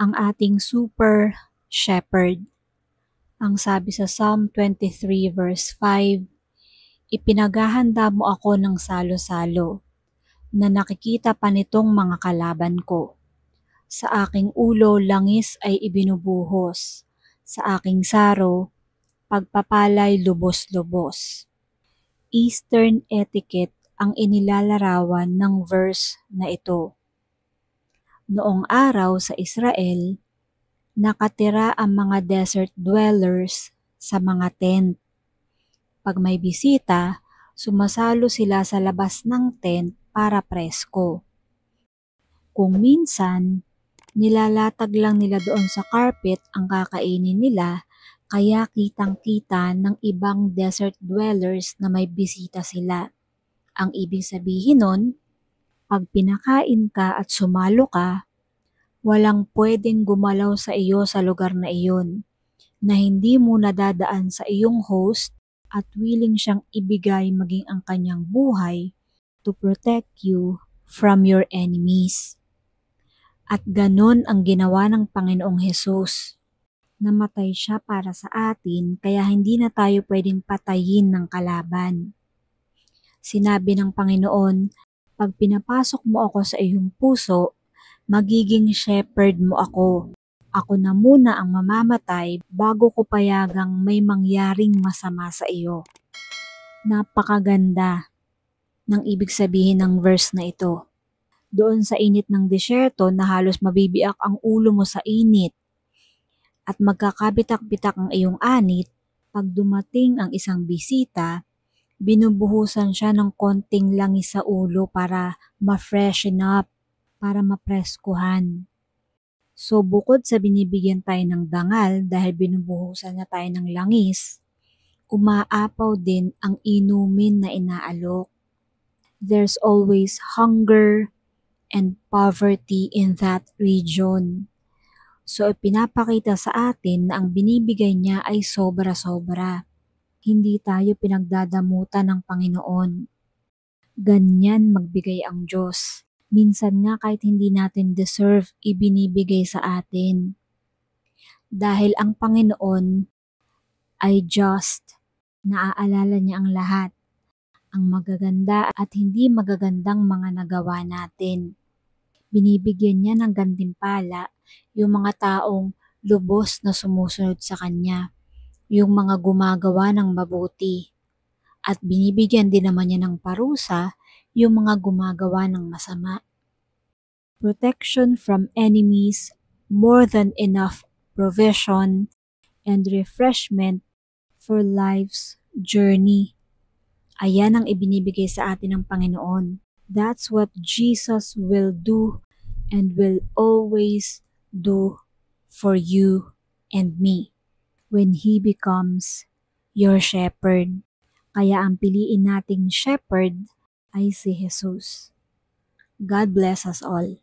ang ating super shepherd. Ang sabi sa Psalm 23 verse 5, "Ipinaghahanda mo ako ng salo-salo, na nakikita pa nitong mga kalaban ko. Sa aking ulo langis ay ibinubuhos, sa aking saro pagpapalay lubos-lubos." Eastern etiquette ang inilalarawan ng verse na ito. Noong araw sa Israel, nakatira ang mga desert dwellers sa mga tent. Pag may bisita, sumasalo sila sa labas ng tent para presko. Kung minsan, nilalatag lang nila doon sa carpet ang kakainin nila, kaya kitang-kita ng ibang desert dwellers na may bisita sila. Ang ibig sabihin nun, pag pinakain ka at sumalo ka, walang pwedeng gumalaw sa iyo sa lugar na iyon, na hindi mo nadadaan sa iyong host at willing siyang ibigay maging ang kanyang buhay to protect you from your enemies. At ganon ang ginawa ng Panginoong Hesus. Namatay siya para sa atin, kaya hindi na tayo pwedeng patayin ng kalaban. Sinabi ng Panginoon, "Pag pinapasok mo ako sa iyong puso, magiging shepherd mo ako. Ako na muna ang mamamatay bago ko payagang may mangyaring masama sa iyo." Napakaganda ng ibig sabihin ng verse na ito. Doon sa init ng disyerto na halos mabibiyak ang ulo mo sa init at magkakabitak-bitak ang iyong anit, pag dumating ang isang bisita, binubuhusan siya ng konting langis sa ulo para ma-freshen up, para mapreskuhan. So bukod sa binibigyan tayo ng dangal dahil binubuhusan na tayo ng langis, umaapaw din ang inumin na inaalok. There's always hunger and poverty in that region. So ipinapakita sa atin na ang binibigay niya ay sobra-sobra. Hindi tayo pinagdadamutan ng Panginoon. Ganyan magbigay ang Diyos. Minsan nga kahit hindi natin deserve, ibinibigay sa atin. Dahil ang Panginoon ay just, naaalala niya ang lahat, ang magaganda at hindi magagandang mga nagawa natin. Binibigyan niya ng gantimpala yung mga taong lubos na sumusunod sa Kanya, yung mga gumagawa ng mabuti. At binibigyan din naman niya ng parusa yung mga gumagawa ng masama. Protection from enemies, more than enough provision, and refreshment for life's journey. Ayan ang ibinibigay sa atin ng Panginoon. That's what Jesus will do and will always do for you and me when He becomes your shepherd. Kaya ang piliin nating shepherd ay si Jesus. God bless us all.